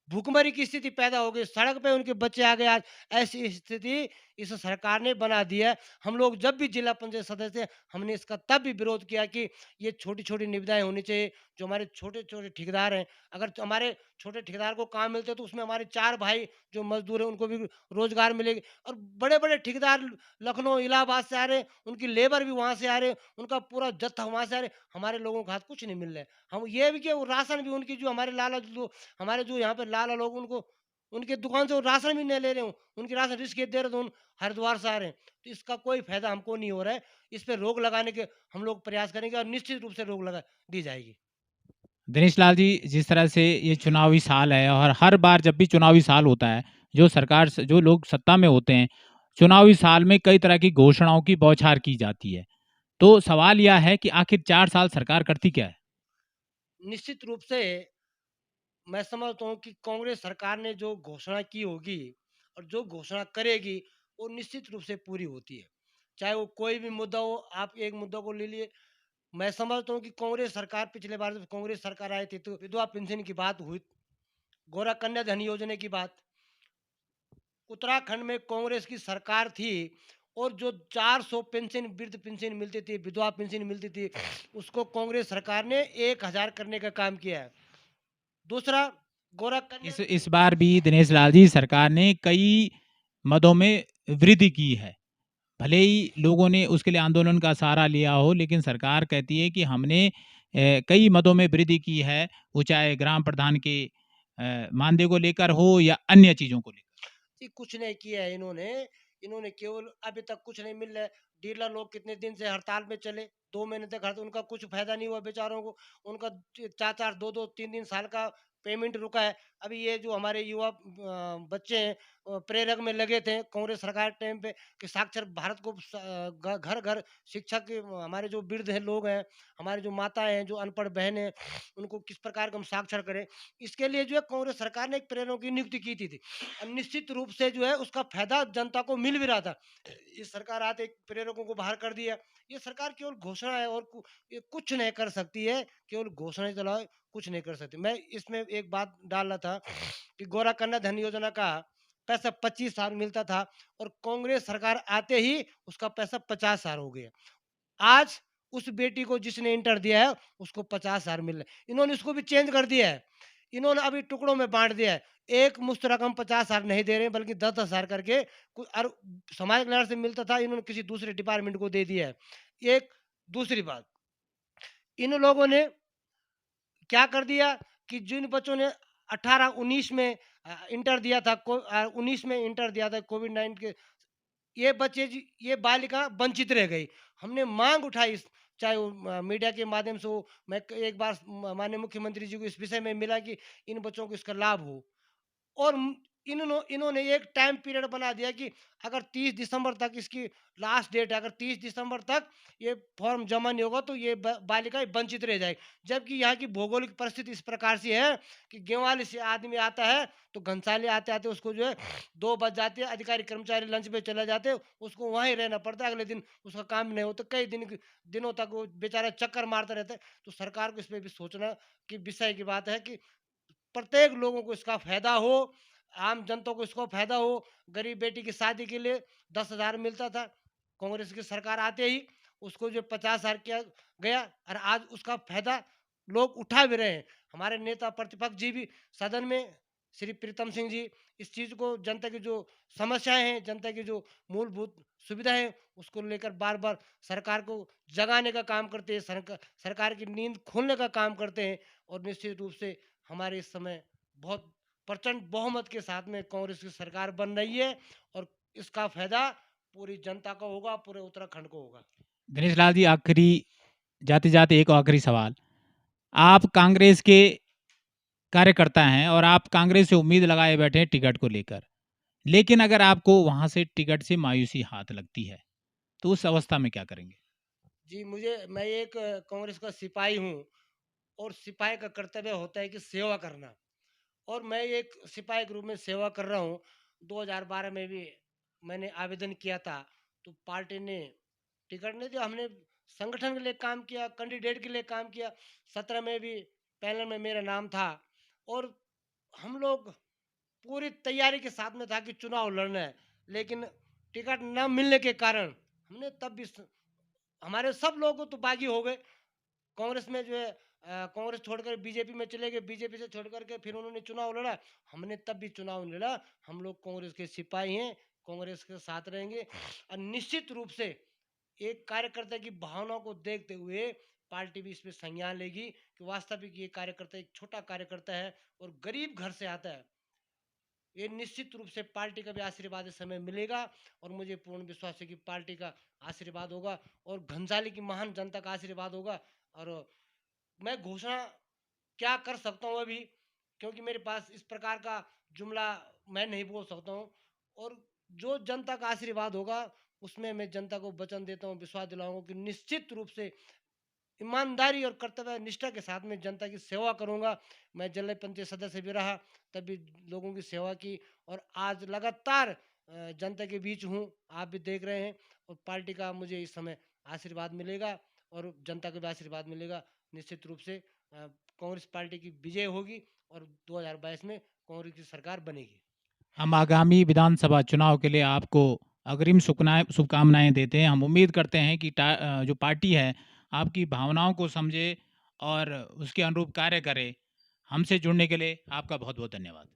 भूखमरी की स्थिति पैदा हो गई, सड़क पे उनके बच्चे आ गए आज। ऐसी स्थिति इस सरकार ने बना दी है। हम लोग जब भी जिला पंचायत सदस्य हैं, हमने इसका तब भी विरोध किया कि ये छोटी-छोटी निविदाएँ होनी चाहिए। जो हमारे छोटे-छोटे ठेकेदार हैं, अगर तो हमारे छोटे ठेकेदार को काम मिलते तो उसमें हमारे 4 भाई जो मज़दूर हैं उनको भी रोज़गार मिलेगी। और बड़े-बड़े ठेकेदार लखनऊ, इलाहाबाद से आ रहे हैं, उनकी लेबर भी वहाँ से आ रहे हैं, उनका पूरा जत्था वहाँ से आ रहे हैं। हमारे लोगों को हाथ कुछ नहीं मिल रहा है। हम ये भी कि वो राशन भी उनकी जो हमारे लाला जो हमारे जो यहाँ पे लाला लोग उनको उनके दुकान से वो राशन भी नहीं ले रहे हो, उनकी राशन रिस्क दे रहे, तो उन हरिद्वार से आ रहे हैं। तो इसका कोई फ़ायदा हमको नहीं हो रहा है। इस पे रोक लगाने के हम लोग प्रयास करेंगे और निश्चित रूप से रोक लगा दी जाएगी। दिनेश लाल जी, जिस तरह से ये चुनावी साल है और हर बार जब भी चुनावी साल होता है, जो लोग सत्ता में होते हैं, चुनावी साल में कई तरह की घोषणाओं की बौछार की जाती है। तो सवाल यह है कि आखिर 4 साल सरकार करती क्या है? निश्चित रूप से मैं समझता हूँ कि कांग्रेस सरकार ने जो घोषणा की होगी और जो घोषणा करेगी, वो निश्चित रूप से पूरी होती है। चाहे वो कोई भी मुद्दा हो, आप एक मुद्दा को ले लिए। मैं समझता हूँ कि कांग्रेस सरकार, पिछले बार जब कांग्रेस सरकार आई थी तो विधवा पेंशन की बात हुई, गोरा कन्या धन योजना की बात। उत्तराखंड में कांग्रेस की सरकार थी और जो 400 पेंशन, वृद्ध पेंशन मिलती थी, विधवा पेंशन मिलती थी, उसको कांग्रेस सरकार ने 1000 करने का काम किया है। दूसरा, गोरा कन्या। इस बार भी दिनेश लाल जी, सरकार ने कई मदों में वृद्धि की है। भले ही लोगों ने उसके लिए आंदोलन का सहारा लिया हो, लेकिन सरकार कहती है कि हमने कई मदों में वृद्धि की है, वो चाहे ग्राम प्रधान के मानदेय को लेकर हो या अन्य चीज़ों को लेकर। जी, कुछ नहीं किया है इन्होंने। इन्होंने केवल अभी तक कुछ नहीं मिल रहा है। डीलर लोग कितने दिन से हड़ताल पे चले, 2 महीने तक उनका कुछ फ़ायदा नहीं हुआ बेचारों को। उनका 4-4, 2-2, 3-3 साल का पेमेंट रुका है। अभी ये जो हमारे युवा बच्चे हैं, प्रेरक में लगे थे कांग्रेस सरकार टाइम पे कि साक्षर भारत को घर-घर शिक्षा के, हमारे जो वृद्ध हैं लोग हैं, हमारे जो माताएँ हैं, जो अनपढ़ बहनें हैं, उनको किस प्रकार का हम साक्षर करें। इसके लिए जो है कांग्रेस सरकार ने एक प्रेरकों की नियुक्ति की थी। और निश्चित रूप से जो है उसका फायदा जनता को मिल भी रहा था। ये सरकार आते प्रेरकों को बाहर कर दिया। ये सरकार केवल घोषणा है और ये कुछ नहीं कर सकती है, केवल घोषणाएं चलाओ, कुछ नहीं कर सकती। मैं इसमें एक बात डाल रहा था कि गोरा कन्या धन योजना का पैसा 25 साल मिलता था और कांग्रेस सरकार आते ही उसका पैसा 50 साल हो गया। आज उस बेटी को जिसने इंटर दिया है उसको 50,000 मिल रहे हैं। इन्होंने इसको भी चेंज कर दिया है। इन्होंने अभी टुकड़ों में बाँट दिया है। एक मुश्त रकम 50,000 नहीं दे रहे हैं, बल्कि 10,000 करके और समाज कल्याण से मिलता था, इन्होंने किसी दूसरे डिपार्टमेंट को दे दिया है। एक दूसरी बात, इन लोगों ने क्या कर दिया कि जिन बच्चों ने 18-19 में इंटर दिया था 19 में इंटर दिया था कोविड-19 के, ये बच्चे ये बालिका वंचित रह गई। हमने माँग उठाई चाहे वो मीडिया के माध्यम से हो, मैं एक बार माननीय मुख्यमंत्री जी को इस विषय में मिला कि इन बच्चों को इसका लाभ हो। और इन्होंने एक टाइम पीरियड बना दिया कि अगर 30 दिसंबर तक इसकी लास्ट डेट है, अगर 30 दिसंबर तक ये फॉर्म जमा नहीं होगा तो ये बालिका वंचित रह जाएगी। जबकि यहाँ की भौगोलिक परिस्थिति इस प्रकार से है कि गेवाली से आदमी आता है तो घंसाली आते आते उसको जो है 2 बज जाते हैं, अधिकारी कर्मचारी लंच पे चले जाते हैं, उसको वहीं रहना पड़ता है, अगले दिन उसका काम नहीं होता, कई दिनों तक वो बेचारा चक्कर मारता रहता है। तो सरकार को इस पर भी सोचना की विषय की बात है कि प्रत्येक लोगों को इसका फायदा हो, आम जनता को इसको फायदा हो। गरीब बेटी की शादी के लिए 10,000 मिलता था, कांग्रेस की सरकार आते ही उसको जो 50,000 किया गया, और आज उसका फायदा लोग उठा भी रहे हैं। हमारे नेता प्रतिपक्ष जी भी सदन में, श्री प्रीतम सिंह जी, इस चीज को, जनता की जो समस्याएं हैं, जनता की जो मूलभूत सुविधा है, उसको लेकर बार बार सरकार को जगाने का काम करते हैं, सरकार की नींद खोलने का काम करते हैं। और निश्चित रूप से हमारे इस समय बहुत प्रचंड बहुमत के साथ में कांग्रेस की सरकार बन रही है, और इसका फायदा पूरी जनता को होगा, पूरे उत्तराखंड को होगा। दिनेश लाल जी, आखिरी जाते-जाते एक आखिरी सवाल। आप कांग्रेस के कार्यकर्ता हैं और आप कांग्रेस से उम्मीद लगाए बैठे हैं टिकट को लेकर। लेकिन अगर आपको वहाँ से टिकट से मायूसी हाथ लगती है, तो उस अवस्था में क्या करेंगे? जी, मैं एक कांग्रेस का सिपाही हूँ, और सिपाही का कर्तव्य होता है कि सेवा करना। और मैं एक सिपाही के रूप में सेवा कर रहा हूँ। 2012 में भी मैंने आवेदन किया था, तो पार्टी ने टिकट नहीं दिया। हमने संगठन के लिए काम किया, कैंडिडेट के लिए काम किया। 17 में भी पैनल में मेरा नाम था, और हम लोग पूरी तैयारी के साथ में था कि चुनाव लड़ना है। लेकिन टिकट न मिलने के कारण हमने तब भी हमारे सब लोग तो बागी हो गए। कांग्रेस में जो है कांग्रेस छोड़कर बीजेपी में चले गए, बीजेपी से छोड़ करके फिर उन्होंने चुनाव लड़ा। हमने तब भी चुनाव नहीं लड़ा। हम लोग कांग्रेस के सिपाही हैं, कांग्रेस के साथ रहेंगे। और निश्चित रूप से एक कार्यकर्ता की भावनाओं को देखते हुए पार्टी भी इसमें संज्ञान लेगी कि वास्तविक ये कार्यकर्ता एक छोटा कार्यकर्ता है और गरीब घर से आता है। ये निश्चित रूप से पार्टी का भी आशीर्वाद इस समय मिलेगा, और मुझे पूर्ण विश्वास है कि पार्टी का आशीर्वाद होगा, और घंसाली की महान जनता का आशीर्वाद होगा। और मैं घोषणा क्या कर सकता हूँ अभी, क्योंकि मेरे पास इस प्रकार का जुमला मैं नहीं बोल सकता हूँ। और जो जनता का आशीर्वाद होगा उसमें मैं जनता को वचन देता हूँ, विश्वास दिलाऊंगा कि निश्चित रूप से ईमानदारी और कर्तव्य निष्ठा के साथ में जनता की सेवा करूंगा। मैं जिला पंचायत सदस्य भी रहा, तभी लोगों की सेवा की, और आज लगातार जनता के बीच हूँ, आप भी देख रहे हैं। और पार्टी का मुझे इस समय आशीर्वाद मिलेगा, और जनता का भी आशीर्वाद मिलेगा। निश्चित रूप से कांग्रेस पार्टी की विजय होगी, और 2022 में कांग्रेस की सरकार बनेगी। हम आगामी विधानसभा चुनाव के लिए आपको अग्रिम शुभकामनाएँ देते हैं। हम उम्मीद करते हैं कि जो पार्टी है, आपकी भावनाओं को समझे और उसके अनुरूप कार्य करे। हमसे जुड़ने के लिए आपका बहुत-बहुत धन्यवाद।